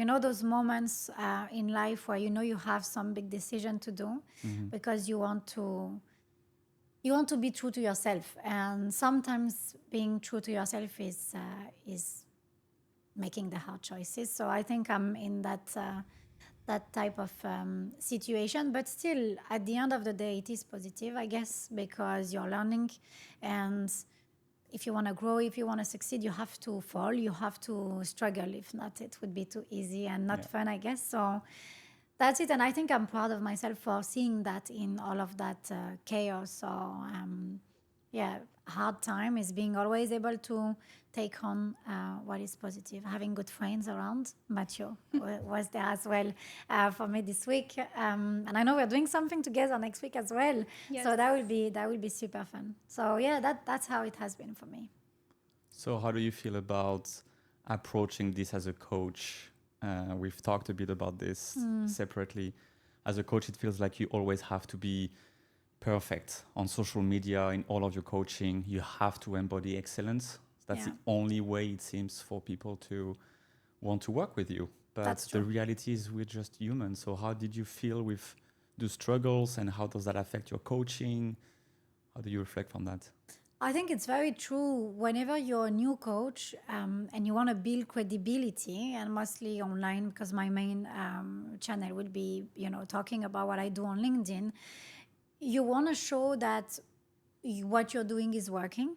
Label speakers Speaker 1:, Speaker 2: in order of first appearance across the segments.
Speaker 1: You know those moments in life where you know you have some big decision to do because you want to be true to yourself, and sometimes being true to yourself is making the hard choices. So I think I'm in that type of situation, but still, at the end of the day, it is positive, I guess, because you're learning, and if you want to grow, if you want to succeed, you have to fall, you have to struggle. If not, it would be too easy and not fun, I guess. So that's it. And I think I'm proud of myself for seeing that in all of that chaos. So, hard time is being always able to take on what is positive. Having good friends around. Matthieu was there as well for me this week. And I know we're doing something together next week as well.
Speaker 2: Yes.
Speaker 1: So that will be super fun. So yeah, that's how it has been for me.
Speaker 3: So how do you feel about approaching this as a coach? We've talked a bit about this separately. As a coach, it feels like you always have to be perfect on social media, in all of your coaching. You have to embody excellence. That's the only way, it seems, for people to want to work with you. But the reality is we're just human. So how did you feel with the struggles, and how does that affect your coaching? How do you reflect on that?
Speaker 1: I think it's very true. Whenever you're a new coach and you want to build credibility, and mostly online, because my main channel will be, talking about what I do on LinkedIn, you want to show that what you're doing is working,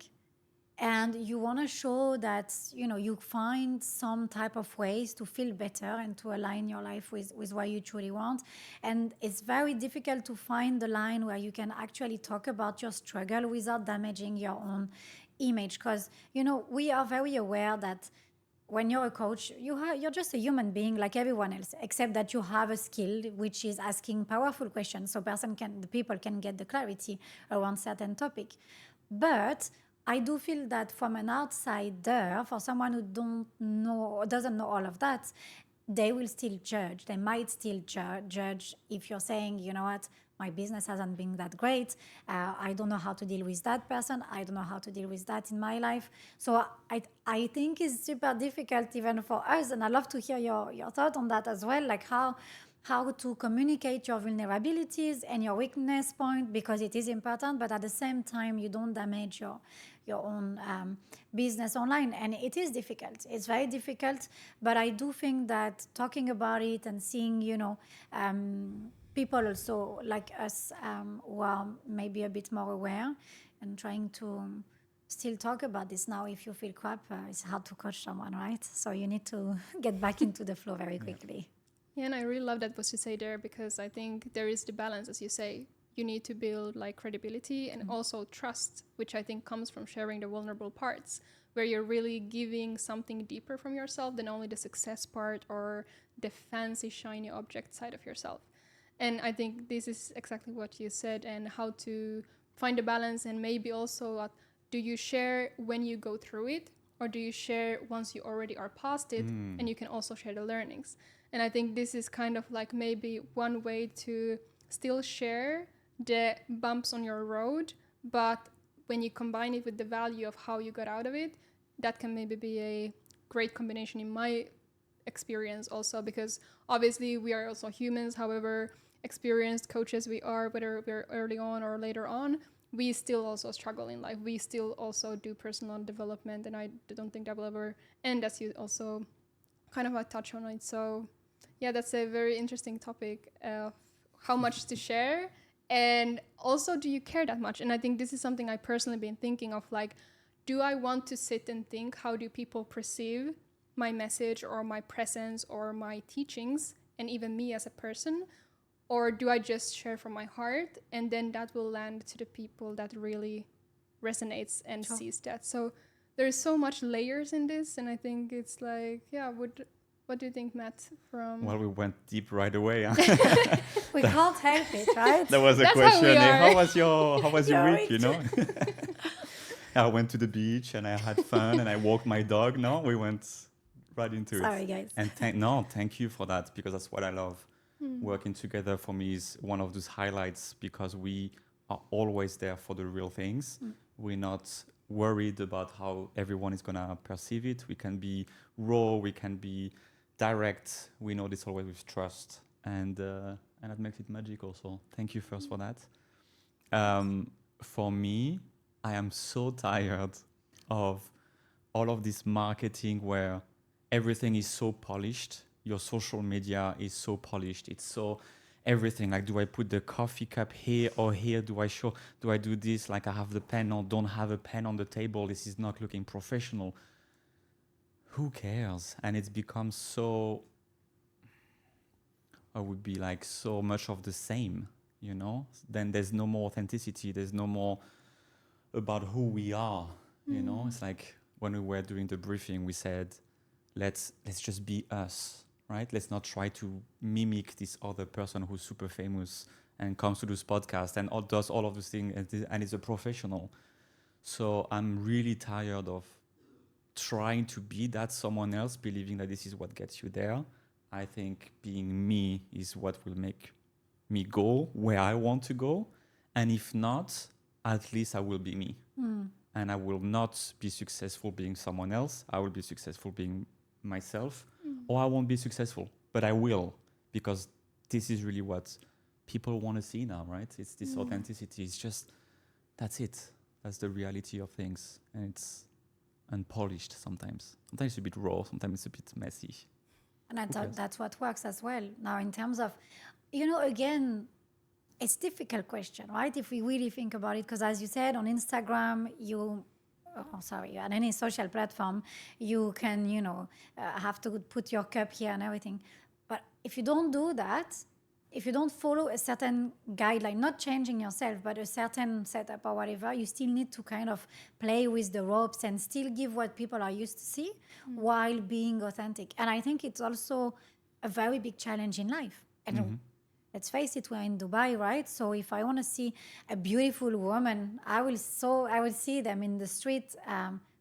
Speaker 1: and you want to show that you find some type of ways to feel better and to align your life with what you truly want. And it's very difficult to find the line where you can actually talk about your struggle without damaging your own image, because we are very aware that when you're a coach, you're just a human being like everyone else, except that you have a skill which is asking powerful questions, so the people can get the clarity around certain topic. But I do feel that from an outsider, for someone who doesn't know all of that, they will still judge. They might still judge if you're saying, you know what, my business hasn't been that great. I don't know how to deal with that person. I don't know how to deal with that in my life. So I think it's super difficult even for us. And I'd love to hear your thought on that as well, like how to communicate your vulnerabilities and your weakness point, because it is important, but at the same time, you don't damage your own business online. And it is difficult. It's very difficult, but I do think that talking about it and seeing, people also like us who are maybe a bit more aware and trying to still talk about this. Now, if you feel crap, it's hard to coach someone, right? So you need to get back into the flow very quickly.
Speaker 2: Yeah, and I really love that what you say there, because I think there is the balance, as you say. You need to build like credibility and also trust, which I think comes from sharing the vulnerable parts, where you're really giving something deeper from yourself than only the success part or the fancy, shiny object side of yourself. And I think this is exactly what you said, and how to find a balance. And maybe also, do you share when you go through it, or do you share once you already are past it and you can also share the learnings? And I think this is kind of like maybe one way to still share the bumps on your road, but when you combine it with the value of how you got out of it, that can maybe be a great combination in my experience also, because obviously we are also humans. However experienced coaches we are, whether we're early on or later on, we still also struggle in life. We still also do personal development, and I don't think that will ever end, as you also kind of touch on it. So yeah, that's a very interesting topic of how much to share, and also, do you care that much? And I think this is something I personally been thinking of, like, do I want to sit and think, how do people perceive my message or my presence or my teachings, and even me as a person? Or do I just share from my heart, and then that will land to the people that really resonates and sees that? So there's so much layers in this, and I think it's like, yeah, what do you think, Matt?
Speaker 3: Well, we went deep right away. Huh?
Speaker 1: We can't help it, right?
Speaker 3: That was a
Speaker 2: That's
Speaker 3: question.
Speaker 2: how
Speaker 3: How was your week?
Speaker 1: Your
Speaker 3: I went to the beach and I had fun and I walked my dog. No, we went right into it.
Speaker 1: Sorry, guys.
Speaker 3: And thank you for that, because that's what I love. Working together for me is one of those highlights, because we are always there for the real things. We're not worried about how everyone is going to perceive it. We can be raw, we can be direct. We know this always with trust, and that makes it magical. So thank you first for that. For me, I am so tired of all of this marketing where everything is so polished. Your social media is so polished. It's so everything. Like, do I put the coffee cup here or here? Do I do this? Like, I have the pen or don't have a pen on the table. This is not looking professional. Who cares? And it's become so, I would be like so much of the same, you know? Then there's no more authenticity. There's no more about who we are, you know? It's like when we were doing the briefing, we said, let's just be us, right? Let's not try to mimic this other person who's super famous and comes to this podcast and does all of those things and is a professional. So I'm really tired of trying to be that someone else, believing that this is what gets you there. I think being me is what will make me go where I want to go. And if not, at least I will be me. And I will not be successful being someone else. I will be successful being myself, or I won't be successful, but I will, because this is really what people want to see now, right? It's this authenticity. It's just, that's it. That's the reality of things. And it's unpolished sometimes. Sometimes it's a bit raw, sometimes it's a bit messy.
Speaker 1: And I thought that's what works as well. Now, in terms of, again, it's a difficult question, right? If we really think about it, because as you said, on Instagram, on any social platform, you can, have to put your cup here and everything. But if you don't do that, if you don't follow a certain guideline, not changing yourself, but a certain setup or whatever, you still need to kind of play with the ropes and still give what people are used to see while being authentic. And I think it's also a very big challenge in life. And let's face it, we're in Dubai, right? So if I want to see a beautiful woman, I will see them in the street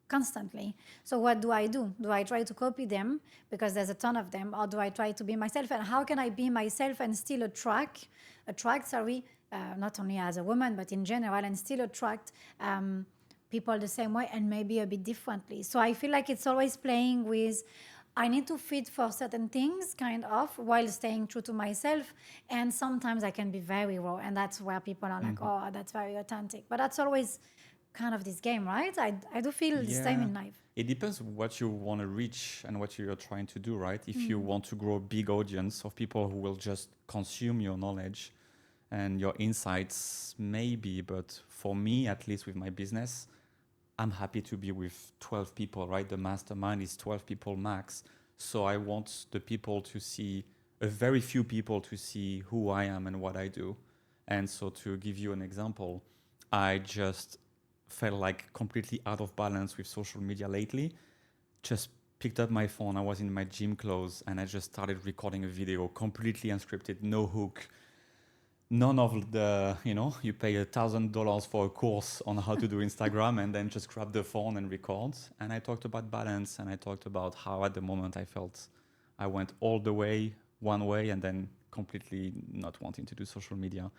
Speaker 1: constantly. So what do? Do I try to copy them because there's a ton of them, or do I try to be myself? And how can I be myself and still attract, not only as a woman, but in general, and still attract people the same way and maybe a bit differently? So I feel like it's always playing with, I need to fit for certain things, kind of, while staying true to myself. And sometimes I can be very raw, and that's where people are like, oh, that's very authentic. But that's always kind of this game, right? I do feel the same in life.
Speaker 3: It depends what you want to reach and what you're trying to do, right? If you want to grow a big audience of people who will just consume your knowledge and your insights, maybe. But for me, at least with my business, I'm happy to be with 12 people, right? The mastermind is 12 people max. So I want the people to see, a very few people to see who I am and what I do. And so to give you an example, I just felt like completely out of balance with social media lately. Just picked up my phone. I was in my gym clothes and I just started recording a video, completely unscripted, no hook. None of the, you pay $1,000 for a course on how to do Instagram and then just grab the phone and record. And I talked about balance, and I talked about how at the moment I felt I went all the way, one way, and then completely not wanting to do social media.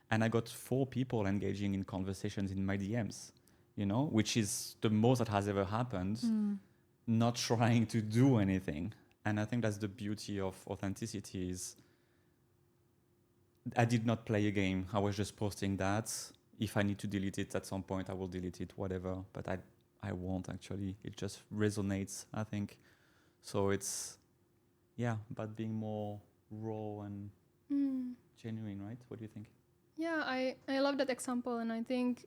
Speaker 3: And I got 4 people engaging in conversations in my DMs, which is the most that has ever happened, not trying to do anything. And I think that's the beauty of authenticity is, I did not play a game. I was just posting that. If I need to delete it at some point, I will delete it, whatever. But I won't actually. It just resonates, I think. So it's, about being more raw and genuine, right? What do you think?
Speaker 2: Yeah, I love that example. And I think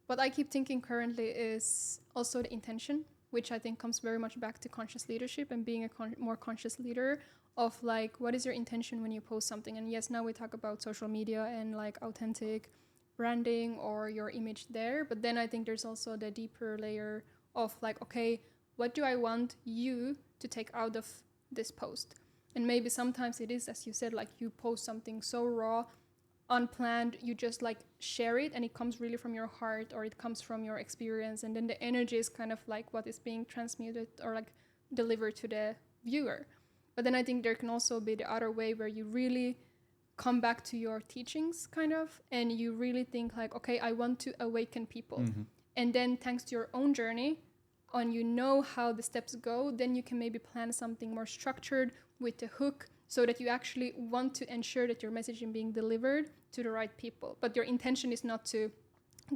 Speaker 2: what I keep thinking currently is also the intention, which I think comes very much back to conscious leadership and being a more conscious leader of like, what is your intention when you post something? And yes, now we talk about social media and like authentic branding or your image there. But then I think there's also the deeper layer of like, okay, what do I want you to take out of this post? And maybe sometimes it is, as you said, like you post something so raw, unplanned, you just like share it and it comes really from your heart or it comes from your experience. And then the energy is kind of like what is being transmuted or like delivered to the viewer. But then I think there can also be the other way where you really come back to your teachings kind of, and you really think like, okay, I want to awaken people. And then thanks to your own journey and you know how the steps go, then you can maybe plan something more structured with a hook, so that you actually want to ensure that your message is being delivered to the right people. But your intention is not to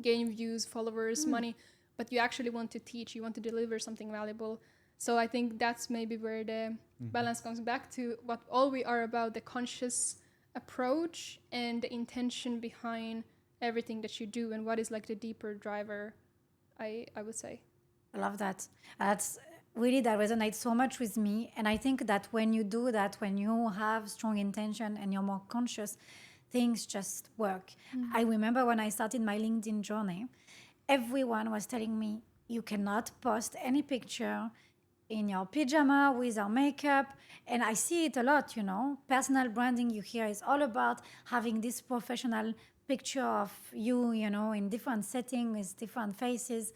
Speaker 2: gain views, followers, money, but you actually want to teach, you want to deliver something valuable. So I think that's maybe where the balance comes back to what all we are about, the conscious approach and the intention behind everything that you do, and what is like the deeper driver, I would say.
Speaker 1: I love that. That's really, that resonates so much with me. And I think that when you do that, when you have strong intention and you're more conscious, things just work. I remember when I started my LinkedIn journey, everyone was telling me, you cannot post any picture in your pajama with your makeup. And I see it a lot, personal branding, you hear, is all about having this professional picture of you, in different settings with different faces.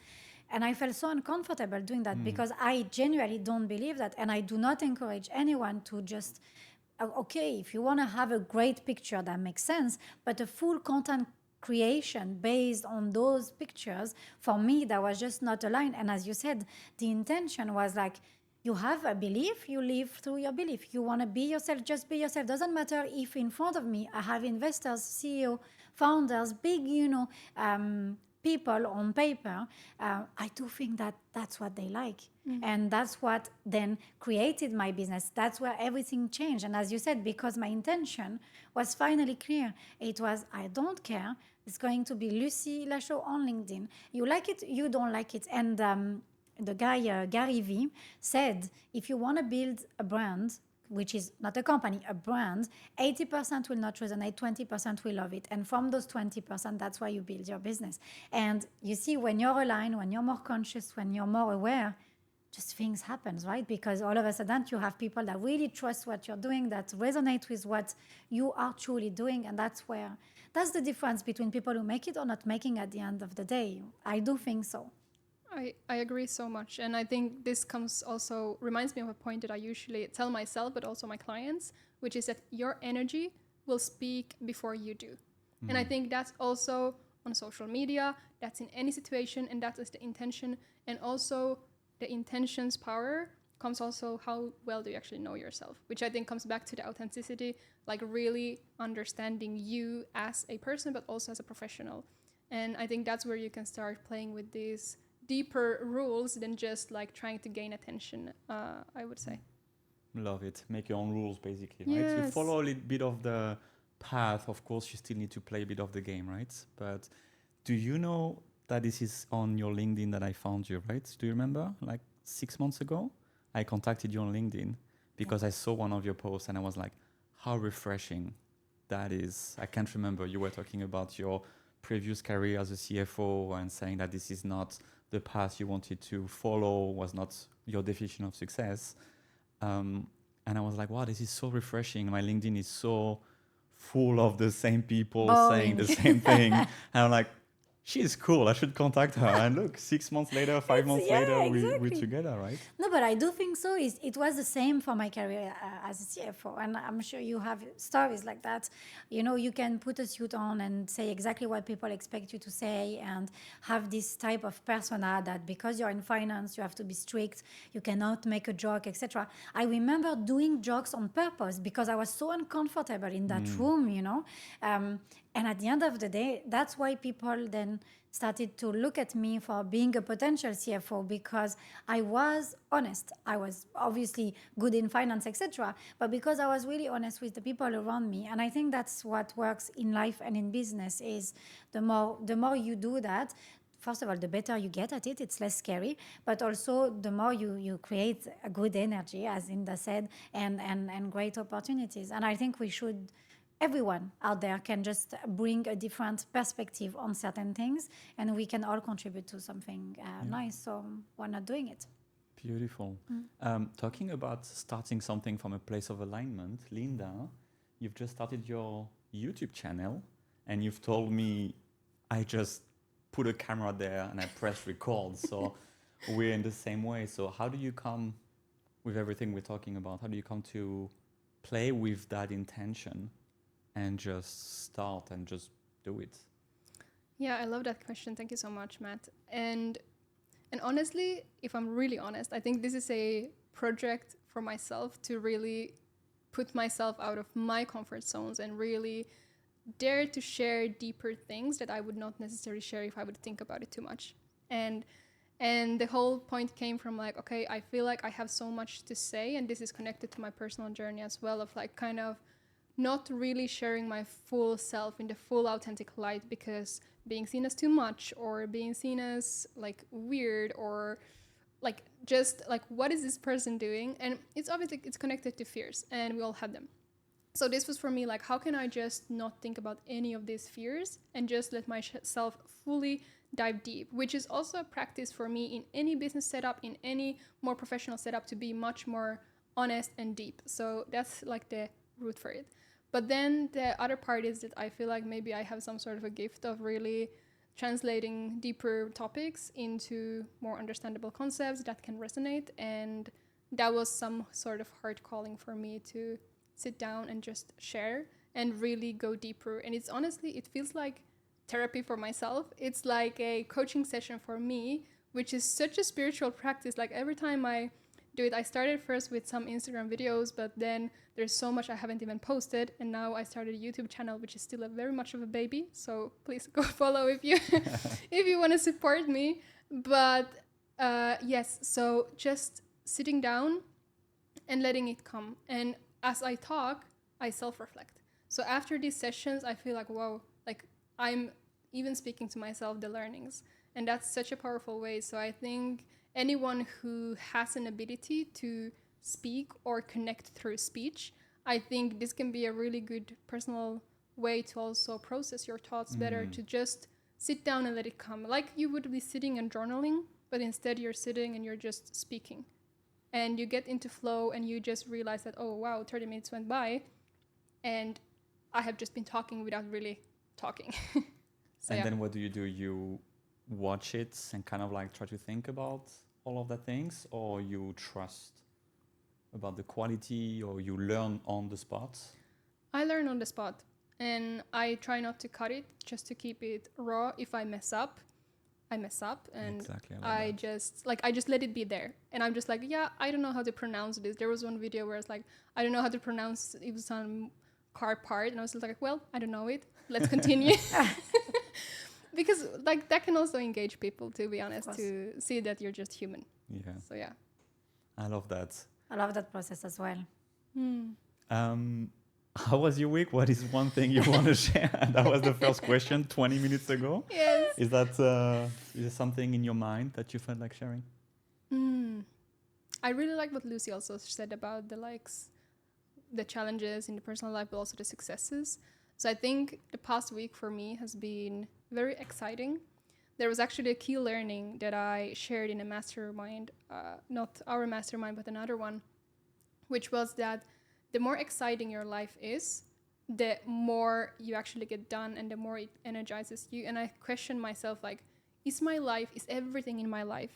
Speaker 1: And I felt so uncomfortable doing that because I genuinely don't believe that. And I do not encourage anyone to just, okay, if you want to have a great picture, that makes sense. But a full content creation based on those pictures, for me, that was just not aligned. And as you said, the intention was like, you have a belief, you live through your belief. You want to be yourself, just be yourself. Doesn't matter if in front of me I have investors, CEO, founders, big, people on paper. I do think that that's what they like. And that's what then created my business. That's where everything changed. And as you said, because my intention was finally clear, it was, I don't care. It's going to be Lucie Lachaux on LinkedIn. You like it, you don't like it. And the guy, Gary V, said, if you want to build a brand, which is not a company, a brand, 80% will not resonate, 20% will love it. And from those 20%, that's why you build your business. And you see, when you're aligned, when you're more conscious, when you're more aware, just things happen, right? Because all of a sudden you have people that really trust what you're doing, that resonate with what you are truly doing. And that's the difference between people who make it or not making at the end of the day. I do think so.
Speaker 2: I agree so much. And I think this reminds me of a point that I usually tell myself, but also my clients, which is that your energy will speak before you do. And I think that's also on social media, that's in any situation, and that is the intention. And also the intention's power comes also how well do you actually know yourself, which I think comes back to the authenticity, like really understanding you as a person, but also as a professional. And I think that's where you can start playing with these deeper rules than just like trying to gain attention, I would say.
Speaker 3: Love it. Make your own rules, basically, right?
Speaker 2: Yes.
Speaker 3: You follow a little bit of the path. Of course, you still need to play a bit of the game, right? But do you know that this is on your LinkedIn that I found you, right? Do you remember? Like 6 months ago, I contacted you on LinkedIn because I saw one of your posts and I was like, how refreshing that is. I can't remember. You were talking about your previous career as a CFO and saying that this is not the path you wanted to follow, was not your definition of success. And I was like, wow, this is so refreshing. My LinkedIn is so full of the same people saying the same thing. And I'm like, she's cool. I should contact her. And look, 6 months later, 5 months later, we're together, right?
Speaker 1: No, but I do think so. It was the same for my career as a CFO. And I'm sure you have stories like that. You can put a suit on and say exactly what people expect you to say and have this type of persona that because you're in finance, you have to be strict, you cannot make a joke, etc. I remember doing jokes on purpose because I was so uncomfortable in that room, and at the end of the day, that's why people then started to look at me for being a potential CFO, because I was honest. I was obviously good in finance, etc. But because I was really honest with the people around me. And I think that's what works in life and in business is the more you do that, first of all, the better you get at it, it's less scary, but also the more you create a good energy, as Inda said, and great opportunities. And I think everyone out there can just bring a different perspective on certain things, and we can all contribute to something nice. So why not doing it?
Speaker 3: Beautiful. Talking about starting something from a place of alignment, Linda, you've just started your YouTube channel, and you've told me I just put a camera there and I press record. So we're in the same way. So how do you come with everything we're talking about? How do you come to play with that intention and just start and just do it?
Speaker 2: Yeah, I love that question. Thank you so much, Matt. And And honestly, if I'm really honest, I think this is a project for myself to really put myself out of my comfort zones and really dare to share deeper things that I would not necessarily share if I would think about it too much. And the whole point came from like, okay, I feel like I have so much to say, and this is connected to my personal journey as well, of like kind of not really sharing my full self in the full authentic light, because being seen as too much or being seen as like weird or like just like what is this person doing, and it's obviously it's connected to fears and we all have them. So this was for me like, how can I just not think about any of these fears and just let myself fully dive deep, which is also a practice for me in any business setup, in any more professional setup, to be much more honest and deep. So that's like the root for it. But then the other part is that I feel like maybe I have some sort of a gift of really translating deeper topics into more understandable concepts that can resonate. And that was some sort of heart calling for me to sit down and just share and really go deeper. And it's honestly, it feels like therapy for myself. It's like a coaching session for me, which is such a spiritual practice. Like every time I do it, I started first with some Instagram videos, but then there's so much I haven't even posted, and now I started a YouTube channel, which is still a very much of a baby, so please go follow if you if you want to support me. But yes, so just sitting down and letting it come, and as I talk, I self-reflect. So after these sessions, I feel like, wow, like I'm even speaking to myself the learnings, and that's such a powerful way. So I think anyone who has an ability to speak or connect through speech, I think this can be a really good personal way to also process your thoughts better, to just sit down and let it come. Like you would be sitting and journaling, but instead you're sitting and you're just speaking. And you get into flow and you just realize that, oh, wow, 30 minutes went by and I have just been talking without really talking. So,
Speaker 3: and then what do? You watch it and kind of like try to think about all of the things, or you trust about the quality, or you learn on the spot?
Speaker 2: I learn on the spot, and I try not to cut it, just to keep it raw. If I mess up, I mess up, and
Speaker 3: Exactly,
Speaker 2: I just let it be there. And I'm just like, yeah, I don't know how to pronounce this. There was one video where it's like, I don't know how to pronounce it was some car part, and I was like, well, I don't know it. Let's continue. Because like that can also engage people, to be honest, to see that you're just human.
Speaker 3: Yeah.
Speaker 2: So yeah.
Speaker 3: I love that.
Speaker 1: I love that process as well.
Speaker 3: How was your week? What is one thing you want to share? That was the first question 20 minutes ago.
Speaker 2: Yes.
Speaker 3: Is that is there something in your mind that you felt like sharing?
Speaker 2: I really like what Lucie also said about the challenges in the personal life, but also the successes. So I think the past week for me has been very exciting. There was actually a key learning that I shared in a mastermind, not our mastermind, but another one, which was that the more exciting your life is, the more you actually get done and the more it energizes you. And I questioned myself, like, is everything in my life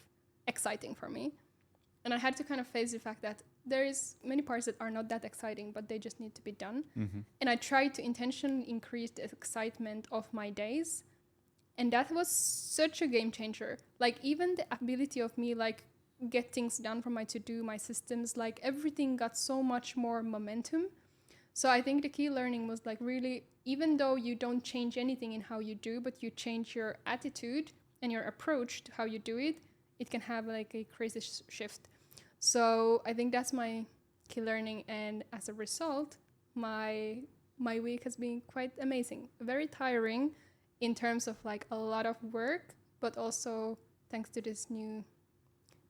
Speaker 2: exciting for me? And I had to kind of face the fact that there is many parts that are not that exciting, but they just need to be done. And I tried to intentionally increase the excitement of my days. And that was such a game changer. Like even the ability of me, like get things done for my to-do, my systems, like everything got so much more momentum. So I think the key learning was like really, even though you don't change anything in how you do, but you change your attitude and your approach to how you do it, it can have like a crazy shift. So I think that's my key learning. And as a result, my week has been quite amazing. Very tiring in terms of like a lot of work, but also thanks to this new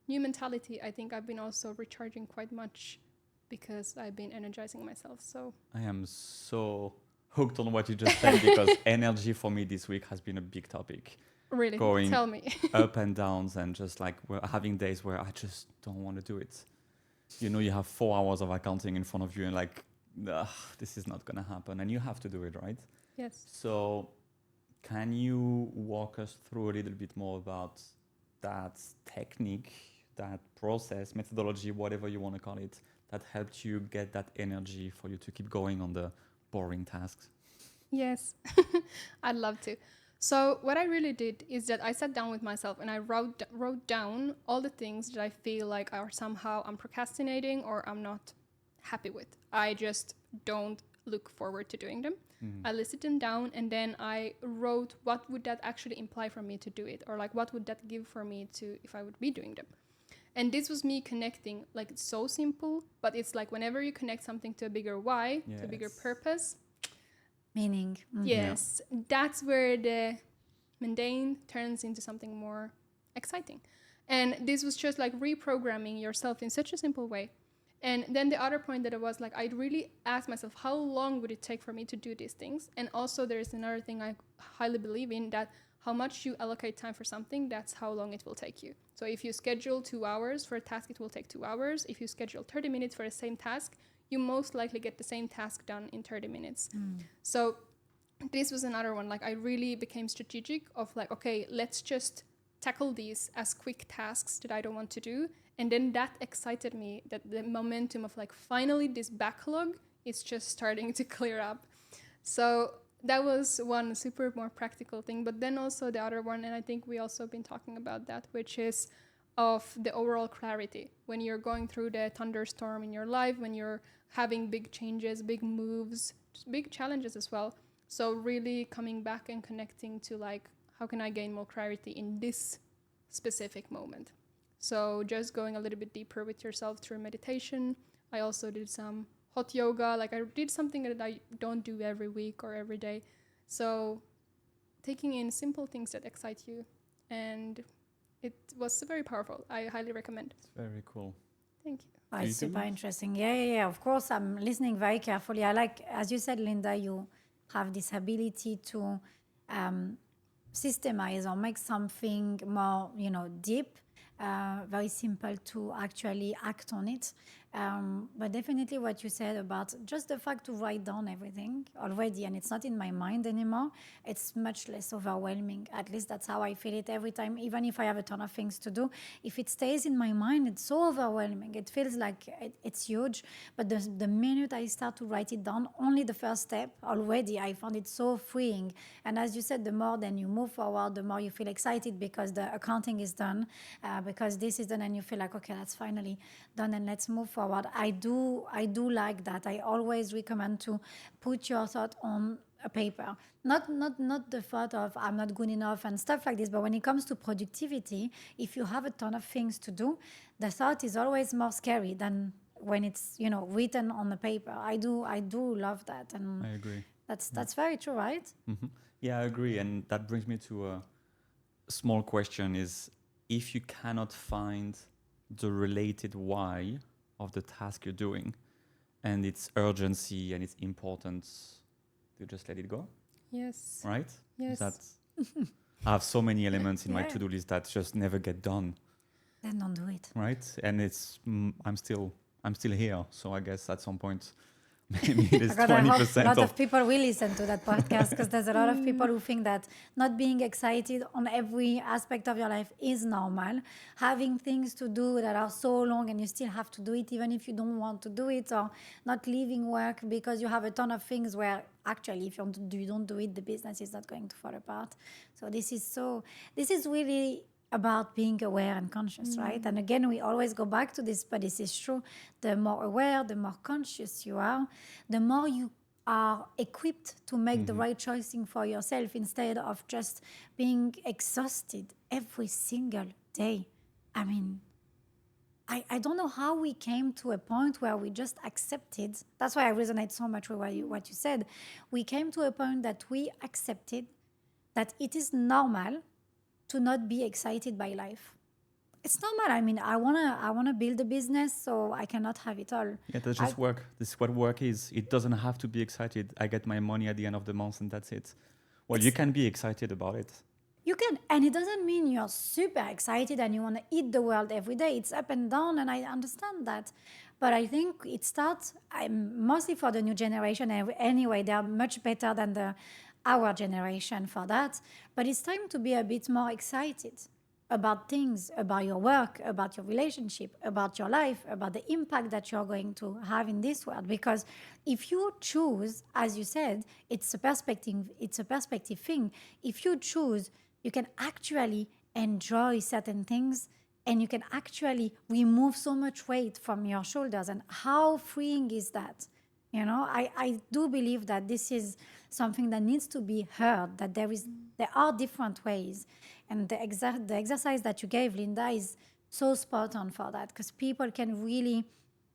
Speaker 2: mentality, I think I've been also recharging quite much because I've been energizing myself. So
Speaker 3: I am so hooked on what you just said, because energy for me this week has been a big topic.
Speaker 2: really,
Speaker 3: Going
Speaker 2: tell me.
Speaker 3: up and downs, and just like we're having days where I just don't want to do it. You know, you have 4 hours of accounting in front of you and like, this is not going to happen, and you have to do it, right?
Speaker 2: Yes.
Speaker 3: So can you walk us through a little bit more about that technique, that process, methodology, whatever you want to call it, that helped you get that energy for you to keep going on the boring tasks?
Speaker 2: Yes, I'd love to. So what I really did is that I sat down with myself and I wrote down all the things that I feel like are somehow I'm procrastinating or I'm not happy with. I just don't look forward to doing them. I listed them down and then I wrote what would that actually imply for me to do it, or like what would that give for me to if I would be doing them. And this was me connecting, like it's so simple, but it's like whenever you connect something to a bigger why, to a bigger
Speaker 3: Yes.
Speaker 2: purpose,
Speaker 1: Meaning.
Speaker 2: yes, that's where the mundane turns into something more exciting. And this was just like reprogramming yourself in such a simple way. And then the other point that it was like, I'd really asked myself, how long would it take for me to do these things? And also there's another thing I highly believe in, that how much you allocate time for something, that's how long it will take you. So if you schedule 2 hours for a task, it will take 2 hours. If you schedule 30 minutes for the same task, you most likely get the same task done in 30 minutes. So this was another one. Like I really became strategic of like, okay, let's just tackle these as quick tasks that I don't want to do. And then that excited me, that the momentum of like finally this backlog is just starting to clear up. So that was one super more practical thing. But then also the other one, and I think we also been talking about that, which is of the overall clarity. When you're going through the thunderstorm in your life, when you're having big changes, big moves, big challenges as well. So really coming back and connecting to like, how can I gain more clarity in this specific moment? So just going a little bit deeper with yourself through meditation. I also did some hot yoga. Like I did something that I don't do every week or every day. So taking in simple things that excite you. And it was very powerful. I highly recommend.
Speaker 3: It's very cool.
Speaker 2: Thank you.
Speaker 1: Oh,
Speaker 3: Do you
Speaker 1: it's
Speaker 3: do
Speaker 1: super
Speaker 3: it?
Speaker 1: interesting. Yeah. Of course, I'm listening very carefully. I like, as you said, Linda, you have this ability to systemize or make something more, deep, very simple to actually act on it. But definitely what you said about just the fact to write down everything already, and it's not in my mind anymore, it's much less overwhelming. At least that's how I feel it every time. Even if I have a ton of things to do, if it stays in my mind, it's so overwhelming. It feels like it's huge. But the minute I start to write it down, only the first step, already I found it so freeing. And as you said, the more then you move forward, the more you feel excited because the accounting is done, because this is done, and you feel like, okay, that's finally done, and let's move forward. I do like that. I always recommend to put your thought on a paper. Not the thought of I'm not good enough and stuff like this, but when it comes to productivity, if you have a ton of things to do, the thought is always more scary than when it's written on the paper. I do love that, and
Speaker 3: I agree.
Speaker 1: that's very true, right?
Speaker 3: Yeah, I agree. And that brings me to a small question is, if you cannot find the related why of the task you're doing and its urgency and its importance, you just let it go,
Speaker 2: Yes.
Speaker 3: right?
Speaker 2: Yes.
Speaker 3: That's, I have so many elements in my
Speaker 1: Yeah.
Speaker 3: to-do list that just never get done,
Speaker 1: Then don't do it.
Speaker 3: right? And it's I'm still here, so I guess at some point maybe there's
Speaker 1: Because I hope a
Speaker 3: 20%
Speaker 1: lot
Speaker 3: of
Speaker 1: of people will listen to that podcast, because there's a lot of people who think that not being excited on every aspect of your life is normal. Having things to do that are so long and you still have to do it even if you don't want to do it, or not leaving work because you have a ton of things where actually if you don't do it, the business is not going to fall apart. So this is really about being aware and conscious, right? And again, we always go back to this, but this is true. The more aware, the more conscious you are, the more you are equipped to make the right choicing for yourself, instead of just being exhausted every single day. I mean, I don't know how we came to a point where we just accepted. That's why I resonate so much with what you said. We came to a point that we accepted that it is normal to not be excited by life. It's normal. I mean, I wanna build a business, so I cannot have it all.
Speaker 3: yeah, that's just work. This is what work is. It doesn't have to be excited. I get my money at the end of the month and that's it. Well, you can be excited about it.
Speaker 1: You can, and it doesn't mean you're super excited and you want to eat the world every day. It's up and down, and I understand that. But I think it starts mostly for the new generation. Anyway, they are much better than our generation for that. But it's time to be a bit more excited. about things, about your work, about your relationship, about your life, about the impact that you're going to have in this world. Because if you choose, as you said, it's a perspective thing. If you choose, you can actually enjoy certain things, and you can actually remove so much weight from your shoulders. And how freeing is that? I do believe that this is something that needs to be heard, that there are different ways. And the exercise that you gave, Linda, is so spot on for that, because people can really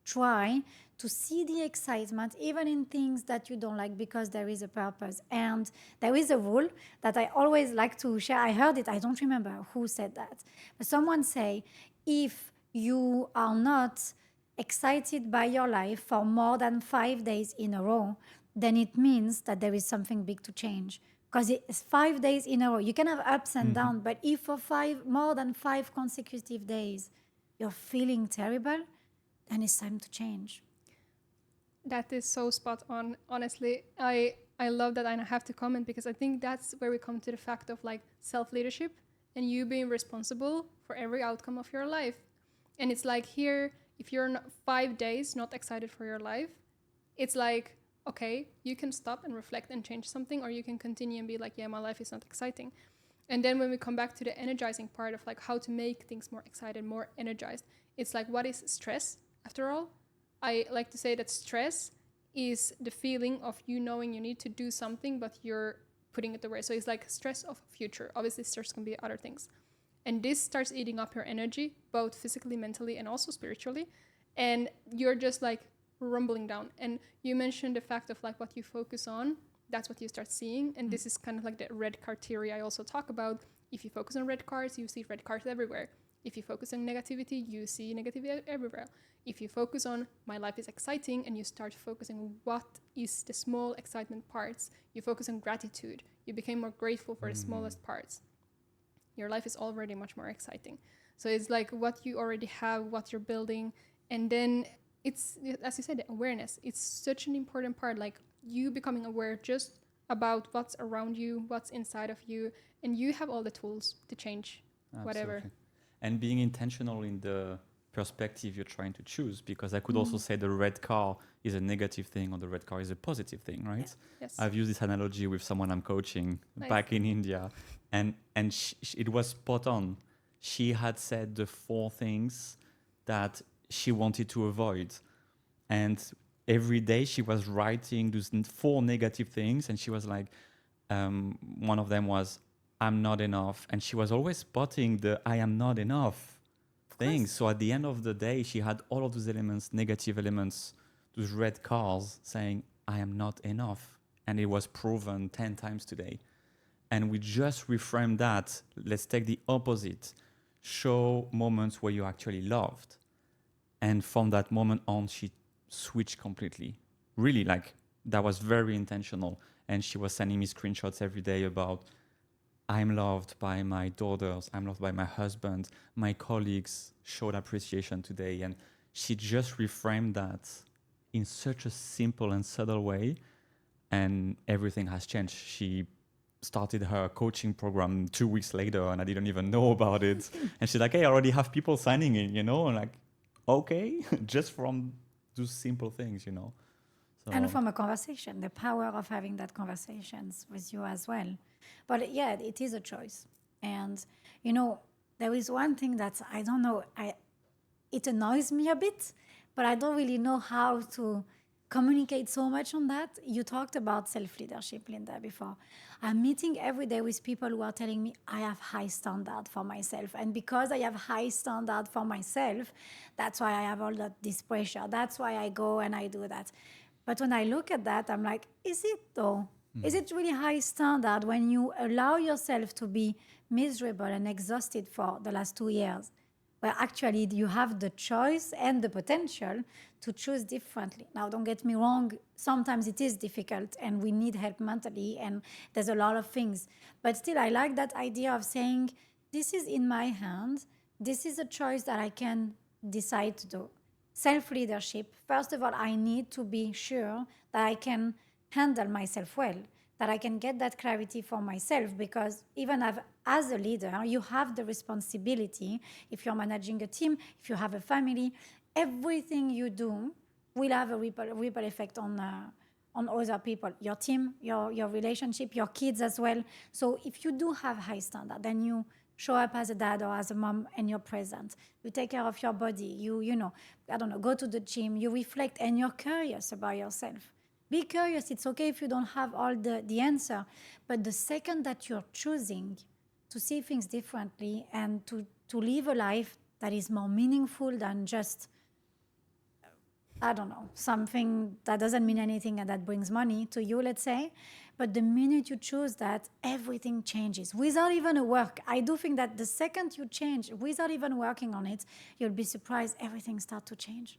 Speaker 1: try to see the excitement even in things that you don't like, because there is a purpose. And there is a rule that I always like to share. I heard it, I don't remember who said that, but someone say, if you are not excited by your life for more than 5 days in a row, then it means that there is something big to change. Because it's 5 days in a row. You can have ups and downs, but if for more than 5 consecutive days you're feeling terrible, then it's time to change.
Speaker 2: That is so spot on. Honestly, I love that, and I have to comment because I think that's where we come to the fact of like self-leadership and you being responsible for every outcome of your life. And it's like here, if you're not 5 days not excited for your life, it's like, okay, you can stop and reflect and change something, or you can continue and be like, yeah, my life is not exciting. And then when we come back to the energizing part of like how to make things more excited, more energized, it's like, what is stress after all? I like to say that stress is the feeling of you knowing you need to do something, but you're putting it away. So it's like stress of future. Obviously, stress can be other things. And this starts eating up your energy, both physically, mentally, and also spiritually. And you're just like rumbling down. And you mentioned the fact of like what you focus on, that's what you start seeing. And this is kind of like the red card theory I also talk about. If you focus on red cards, you see red cards everywhere. If you focus on negativity, you see negativity everywhere. If you focus on my life is exciting and you start focusing on what is the small excitement parts, you focus on gratitude, you become more grateful for the smallest parts. Your life is already much more exciting. So it's like what you already have, what you're building. And then it's, as you said, the awareness. It's such an important part, like you becoming aware just about what's around you, what's inside of you, and you have all the tools to change whatever.
Speaker 3: Absolutely. And being intentional in the perspective you're trying to choose, because I could also say the red car is a negative thing or the red car is a positive thing, right?
Speaker 2: Yes.
Speaker 3: I've used this analogy with someone I'm coaching back in India, and it was spot on. She had said the 4 things that she wanted to avoid, and every day she was writing those 4 negative things, and she was like, one of them was, I'm not enough, and she was always spotting the I am not enough things. So at the end of the day, she had all of those elements, negative elements, those red cars saying, I am not enough. And it was proven 10 times today. And we just reframe that. Let's take the opposite. Show moments where you actually loved. And from that moment on, she switched completely. Really, like, that was very intentional. And she was sending me screenshots every day about, I'm loved by my daughters, I'm loved by my husband, my colleagues showed appreciation today. And she just reframed that in such a simple and subtle way. And everything has changed. She started her coaching program 2 weeks later, and I didn't even know about it. And she's like, hey, I already have people signing in, And like, okay, just from those simple things, So,
Speaker 1: And from a conversation, the power of having that conversations with you as well. But yeah, it is a choice. And, there is one thing that I don't know, it annoys me a bit, but I don't really know how to communicate so much on that. You talked about self-leadership, Linda, before. I'm meeting every day with people who are telling me I have high standard for myself. And because I have high standard for myself, that's why I have all this pressure. That's why I go and I do that. But when I look at that, I'm like, is it though? Is it really high standard when you allow yourself to be miserable and exhausted for the last 2 years? Where actually you have the choice and the potential to choose differently. Now, don't get me wrong, sometimes it is difficult and we need help mentally and there's a lot of things. But still, I like that idea of saying, this is in my hands, this is a choice that I can decide to do. Self-leadership, first of all, I need to be sure that I can handle myself well, that I can get that clarity for myself, because even as a leader, you have the responsibility. If you're managing a team, if you have a family, everything you do will have a ripple effect on other people, your team, your relationship, your kids as well. So if you do have high standard, then you show up as a dad or as a mom and you're present. You take care of your body. You know, I don't know, go to the gym. You reflect and you're curious about yourself. Be curious. It's okay if you don't have all the answer. But the second that you're choosing to see things differently and to live a life that is more meaningful than just, I don't know, something that doesn't mean anything and that brings money to you, let's say. But the minute you choose that, everything changes without even a work. I do think that the second you change, without even working on it, you'll be surprised everything starts to change.